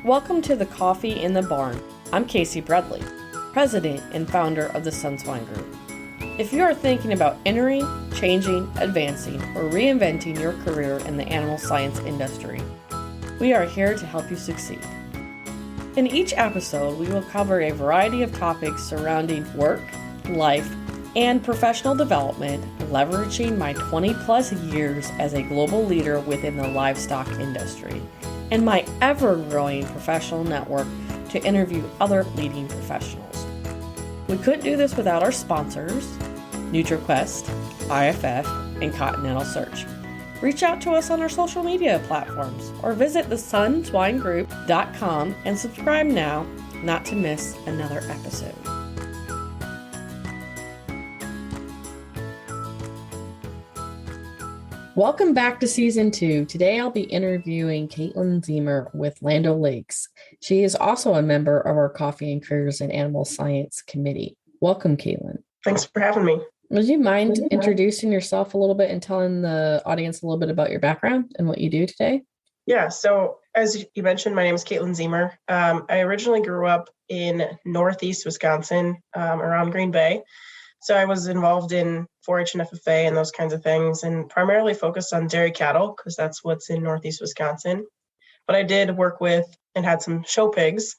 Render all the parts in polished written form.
Welcome to the Coffee in the Barn. I'm Casey Bradley, President and founder of the Sun Swine Group. If you are thinking about entering, changing, advancing, or reinventing your career in the animal science industry, we are here to help you succeed. In each episode, we will cover a variety of topics surrounding work, life, and professional development, leveraging my 20-plus years as a global leader within the livestock industry and my ever-growing professional network to interview other leading professionals. We couldn't do this without our sponsors, NutriQuest, IFF, and Continental Search. Reach out to us on our social media platforms or visit thesunswinegroup.com and subscribe now not to miss another episode. Welcome back to Season 2. Today I'll be interviewing Katelyn Zeamer with Land O'Lakes. She is also a member of our Coffee and Careers in Animal Science Committee. Welcome, Katelyn. Thanks for having me. Would you mind introducing yourself a little bit and telling the audience a little bit about your background and what you do today? Yeah, so as you mentioned, my name is Katelyn Zeamer. I originally grew up in Northeast Wisconsin, around Green Bay. So I was involved in 4-H and FFA and those kinds of things, and primarily focused on dairy cattle because that's what's in Northeast Wisconsin. But I did work with and had some show pigs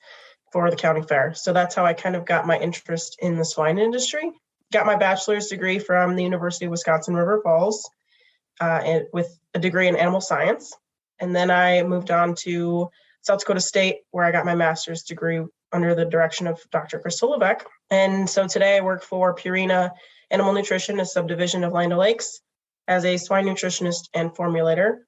for the county fair. So that's how I kind of got my interest in the swine industry. Got my bachelor's degree from the University of Wisconsin River Falls with a degree in animal science. And then I moved on to South Dakota State, where I got my master's degree under the direction of Dr. Levesque. And so today I work for Purina Animal Nutrition, a subdivision of Land O'Lakes, as a swine nutritionist and formulator.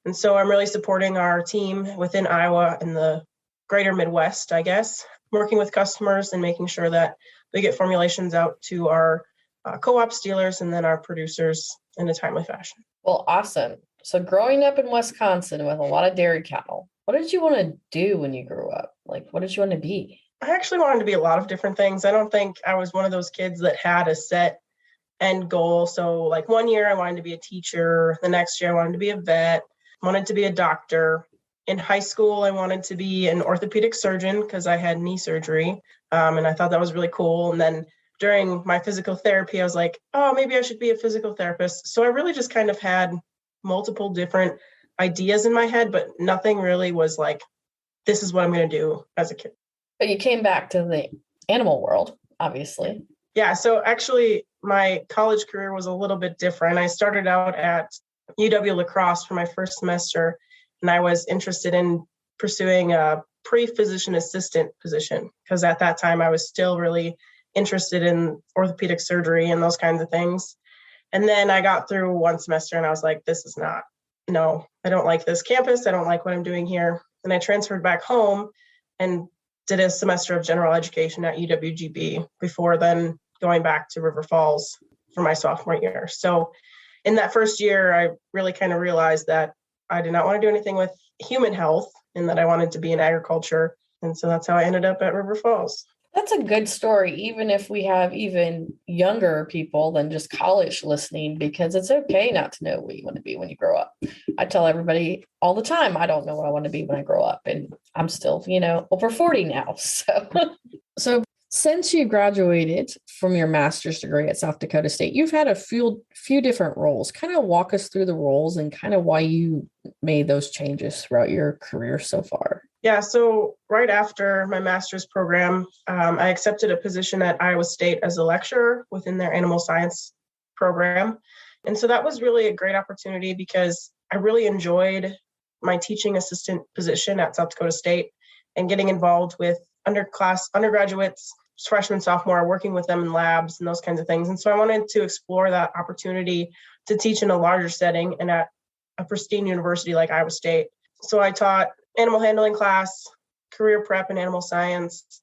And so I'm really supporting our team within Iowa and the greater Midwest, I guess, working with customers and making sure that we get formulations out to our co-ops, dealers, and then our producers in a timely fashion. Well, awesome. So growing up in Wisconsin with a lot of dairy cattle, what did you want to do when you grew up? Like, what did you want to be? I actually wanted to be a lot of different things. I don't think I was one of those kids that had a set end goal. So like one year I wanted to be a teacher. The next year I wanted to be a vet, wanted to be a doctor. In high school, I wanted to be an orthopedic surgeon because I had knee surgery. And I thought that was really cool. And then during my physical therapy, I was like, oh, maybe I should be a physical therapist. So I really just kind of had multiple different ideas in my head, but nothing really was like, this is what I'm going to do as a kid. But you came back to the animal world, obviously. Yeah. So actually, my college career was a little bit different. I started out at UW La Crosse for my first semester, and I was interested in pursuing a pre-physician assistant position because at that time I was still really interested in orthopedic surgery and those kinds of things. And then I got through one semester and I was like, no, I don't like this campus. I don't like what I'm doing here. And I transferred back home and did a semester of general education at UWGB before then going back to River Falls for my sophomore year. So in that first year, I really kind of realized that I did not want to do anything with human health and that I wanted to be in agriculture. And so that's how I ended up at River Falls. That's a good story, even if we have even younger people than just college listening, because it's okay not to know what you want to be when you grow up. I tell everybody all the time, I don't know what I want to be when I grow up. And I'm still, over 40 now. So since you graduated from your master's degree at South Dakota State, you've had a few different roles. Kind of walk us through the roles and kind of why you made those changes throughout your career so far. Yeah, so right after my master's program, I accepted a position at Iowa State as a lecturer within their animal science program. And so that was really a great opportunity because I really enjoyed my teaching assistant position at South Dakota State and getting involved with undergraduates, freshman, sophomore, working with them in labs and those kinds of things. And so I wanted to explore that opportunity to teach in a larger setting and at a pristine university like Iowa State. So I taught animal handling class, career prep in animal science,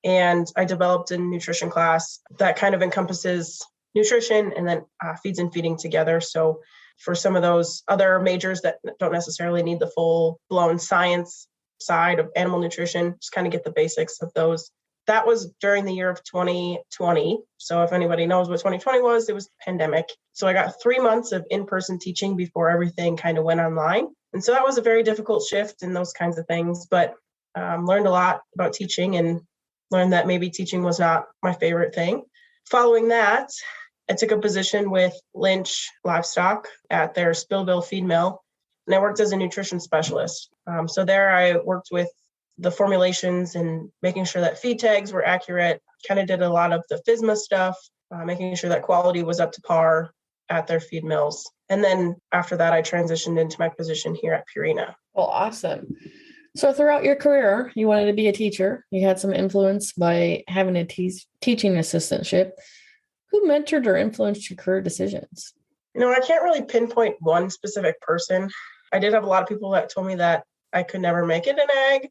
and I developed a nutrition class that kind of encompasses nutrition and then feeds and feeding together. So for some of those other majors that don't necessarily need the full-blown science side of animal nutrition, just kind of get the basics of those. That was during the year of 2020. So if anybody knows what 2020 was, it was the pandemic. So I got 3 months of in-person teaching before everything kind of went online. And so that was a very difficult shift and those kinds of things. But learned a lot about teaching and learned that maybe teaching was not my favorite thing. Following that, I took a position with Lynch Livestock at their Spillville feed mill, and I worked as a nutrition specialist. So there I worked with the formulations and making sure that feed tags were accurate, kind of did a lot of the FSMA stuff, making sure that quality was up to par at their feed mills. And then after that, I transitioned into my position here at Purina. Well, awesome. So throughout your career, you wanted to be a teacher. You had some influence by having a teaching assistantship. Who mentored or influenced your career decisions? I can't really pinpoint one specific person. I did have a lot of people that told me that I could never make it in ag,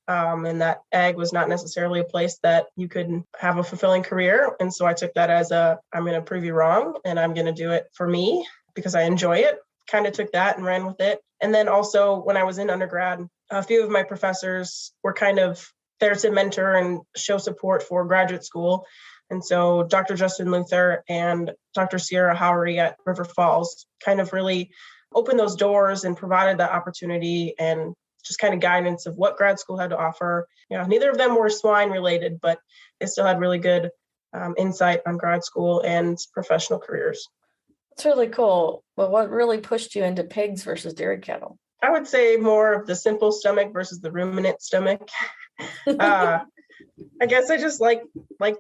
and that ag was not necessarily a place that you could have a fulfilling career. And so I took that as I'm going to prove you wrong, and I'm going to do it for me because I enjoy it. Kind of took that and ran with it. And then also when I was in undergrad, a few of my professors were kind of there to mentor and show support for graduate school. And so Dr. Justin Luther and Dr. Sierra Howery at River Falls kind of really opened those doors and provided that opportunity and just kind of guidance of what grad school had to offer. Neither of them were swine related, but they still had really good insight on grad school and professional careers. That's really cool. Well, what really pushed you into pigs versus dairy cattle? I would say more of the simple stomach versus the ruminant stomach. I guess I just like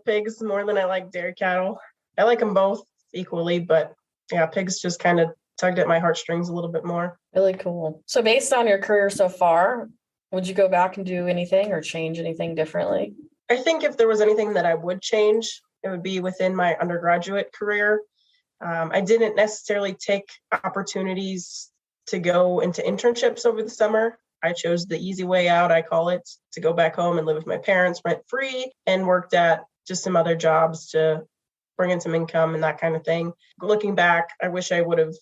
pigs more than I like dairy cattle. I like them both equally, but yeah, pigs just kind of tugged at my heartstrings a little bit more. Really cool. So based on your career so far, would you go back and do anything or change anything differently? I think if there was anything that I would change, it would be within my undergraduate career. I didn't necessarily take opportunities to go into internships over the summer. I chose the easy way out, I call it, to go back home and live with my parents rent-free, and worked at just some other jobs to bring in some income and that kind of thing. Looking back, I wish I would have,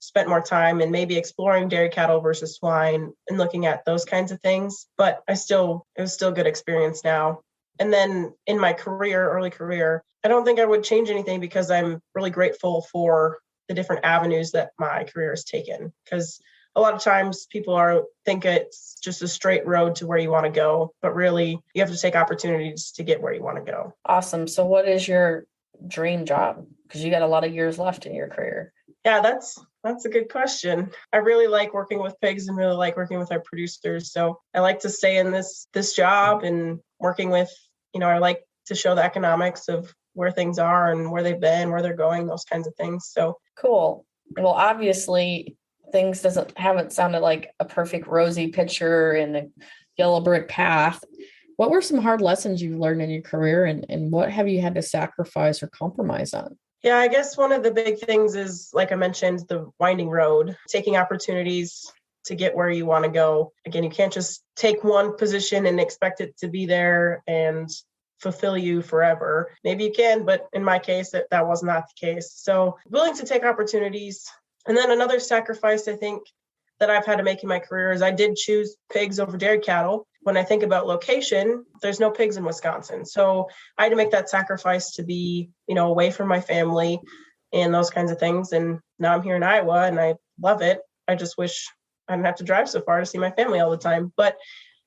spent more time and maybe exploring dairy cattle versus swine and looking at those kinds of things. But it was still a good experience now. And then in my early career, I don't think I would change anything because I'm really grateful for the different avenues that my career has taken. Because a lot of times people think it's just a straight road to where you want to go, but really you have to take opportunities to get where you want to go. Awesome. So what is your dream job? Because you got a lot of years left in your career. Yeah, that's a good question. I really like working with pigs and really like working with our producers. So I like to stay in this job and working with, I like to show the economics of where things are and where they've been, where they're going, those kinds of things. So cool. Well, obviously things haven't sounded like a perfect rosy picture and a yellow brick path. What were some hard lessons you've learned in your career, and what have you had to sacrifice or compromise on? Yeah, I guess one of the big things is, like I mentioned, the winding road, taking opportunities to get where you want to go. Again, you can't just take one position and expect it to be there and fulfill you forever. Maybe you can, but in my case, that was not the case. So willing to take opportunities. And then another sacrifice I think that I've had to make in my career is I did choose pigs over dairy cattle. When I think about location, there's no pigs in Wisconsin. So I had to make that sacrifice to be, away from my family and those kinds of things. And now I'm here in Iowa and I love it. I just wish I didn't have to drive so far to see my family all the time. But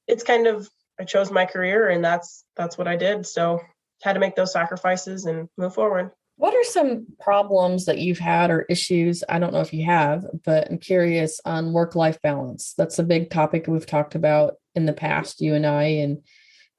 it's kind of, I chose my career and that's what I did. So had to make those sacrifices and move forward. What are some problems that you've had or issues? I don't know if you have, but I'm curious on work-life balance. That's a big topic we've talked about in the past, you and I, and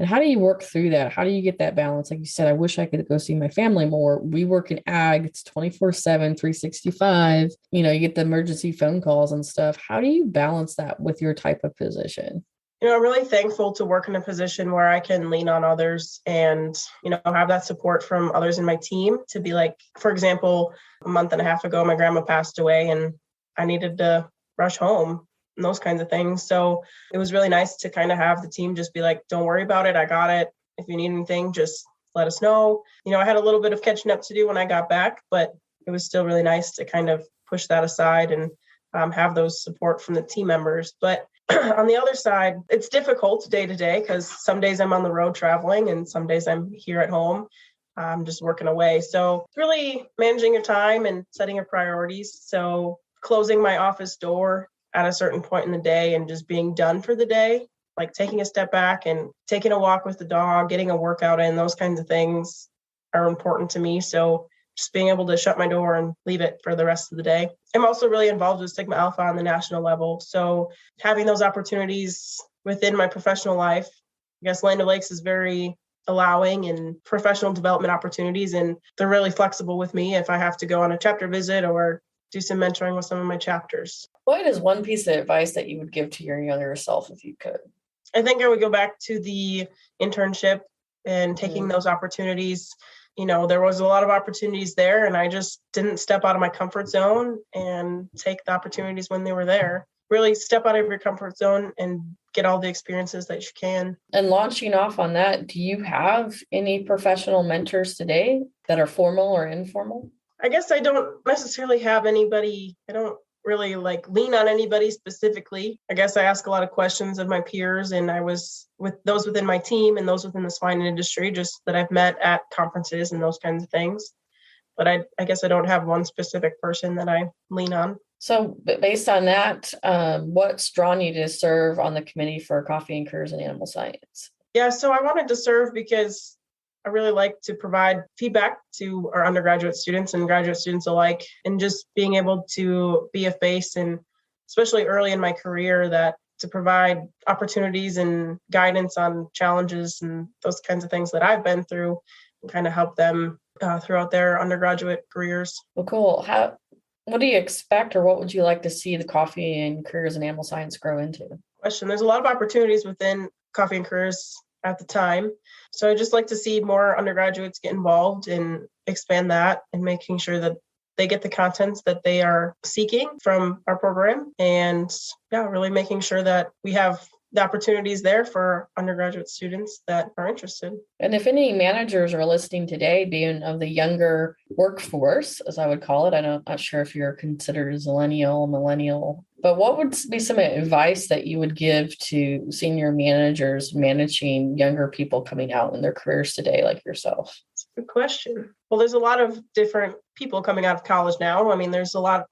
how do you work through that? How do you get that balance? Like you said, I wish I could go see my family more. We work in ag. It's 24/7, 365. You get the emergency phone calls and stuff. How do you balance that with your type of position? I'm really thankful to work in a position where I can lean on others and, have that support from others in my team to be like, for example, a month and a half ago, my grandma passed away and I needed to rush home and those kinds of things. So it was really nice to kind of have the team just be like, don't worry about it. I got it. If you need anything, just let us know. I had a little bit of catching up to do when I got back, but it was still really nice to kind of push that aside and have those support from the team members. But on the other side, it's difficult day to day because some days I'm on the road traveling and some days I'm here at home, just working away. So it's really managing your time and setting your priorities. So closing my office door at a certain point in the day and just being done for the day. like taking a step back and taking a walk with the dog, getting a workout in, those kinds of things are important to me. So just being able to shut my door and leave it for the rest of the day. I'm also really involved with Sigma Alpha on the national level. So having those opportunities within my professional life, I guess Land O'Lakes is very allowing and professional development opportunities, and they're really flexible with me if I have to go on a chapter visit or do some mentoring with some of my chapters. What is one piece of advice that you would give to your younger self if you could? I think I would go back to the internship and taking those opportunities. There was a lot of opportunities there, and I just didn't step out of my comfort zone and take the opportunities when they were there. Really step out of your comfort zone and get all the experiences that you can. And launching off on that, do you have any professional mentors today that are formal or informal? I guess I don't necessarily have anybody. I don't really lean on anybody specifically. I guess I ask a lot of questions of my peers, and I was with those within my team and those within the swine industry, just that I've met at conferences and those kinds of things. But I guess I don't have one specific person that I lean on. So based on that, what's drawn you to serve on the committee for coffee and careers in animal science? Yeah, so I wanted to serve because I really like to provide feedback to our undergraduate students and graduate students alike, and just being able to be a face, and especially early in my career, that to provide opportunities and guidance on challenges and those kinds of things that I've been through, and kind of help them throughout their undergraduate careers. Well, cool. What do you expect, or what would you like to see the coffee and careers in animal science grow into? There's a lot of opportunities within coffee and careers at the time. So I just like to see more undergraduates get involved and expand that, and making sure that they get the contents that they are seeking from our program. And really making sure that we have the opportunities there for undergraduate students that are interested. And if any managers are listening today, being of the younger workforce, as I would call it, I'm not sure if you're considered as a millennial, but what would be some advice that you would give to senior managers managing younger people coming out in their careers today, like yourself? That's a good question. Well, there's a lot of different people coming out of college now. I mean, there's a lot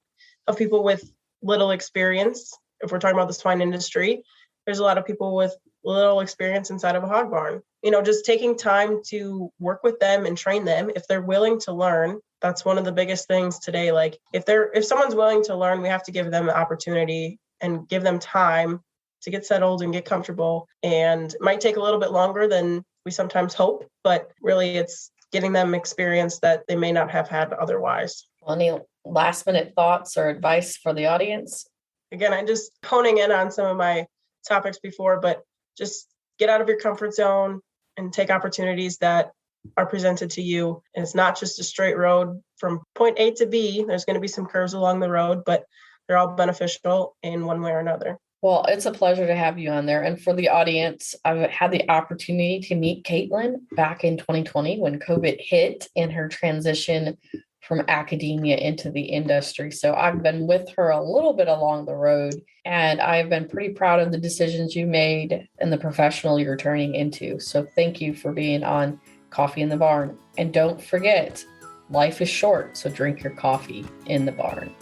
of people with little experience. If we're talking about the swine industry, there's a lot of people with little experience inside of a hog barn. Just taking time to work with them and train them if they're willing to learn. That's one of the biggest things today. If someone's willing to learn, we have to give them the opportunity and give them time to get settled and get comfortable. And it might take a little bit longer than we sometimes hope, but really it's getting them experience that they may not have had otherwise. Any last minute thoughts or advice for the audience? Again, I'm just honing in on some of my topics before, but just get out of your comfort zone and take opportunities that are presented to you. And it's not just a straight road from point A to B. There's going to be some curves along the road, but they're all beneficial in one way or another. Well, it's a pleasure to have you on there. And for the audience, I've had the opportunity to meet Katelyn back in 2020 when COVID hit and her transition from academia into the industry. So I've been with her a little bit along the road, and I've been pretty proud of the decisions you made and the professional you're turning into. So thank you for being on Coffee in the Barn. And don't forget, life is short, so drink your coffee in the barn.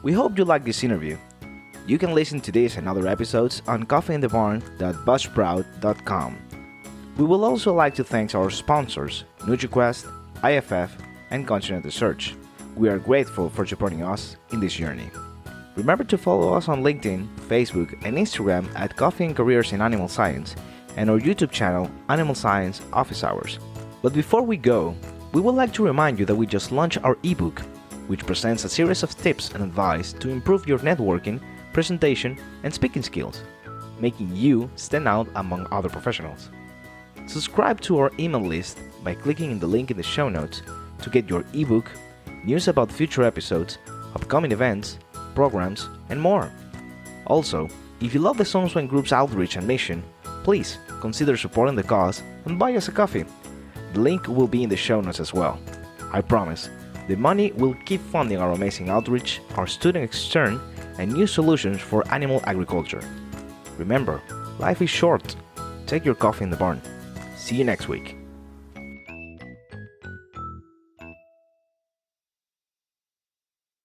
We hope you liked this interview. You can listen to this and other episodes on coffeeinthebarn.buzzsprout.com. We would also like to thank our sponsors, NutriQuest, IFF, and Continental Search. We are grateful for supporting us in this journey. Remember to follow us on LinkedIn, Facebook, and Instagram at Coffee and Careers in Animal Science, and our YouTube channel, Animal Science Office Hours. But before we go, we would like to remind you that we just launched our ebook, which presents a series of tips and advice to improve your networking, presentation, and speaking skills, making you stand out among other professionals. Subscribe to our email list by clicking in the link in the show notes to get your ebook, news about future episodes, upcoming events, programs, and more. Also, if you love the Sunswine Group's outreach and mission, please consider supporting the cause and buy us a coffee. The link will be in the show notes as well. I promise, the money will keep funding our amazing outreach, our student extern, and new solutions for animal agriculture. Remember, life is short. Take your coffee in the barn. See you next week.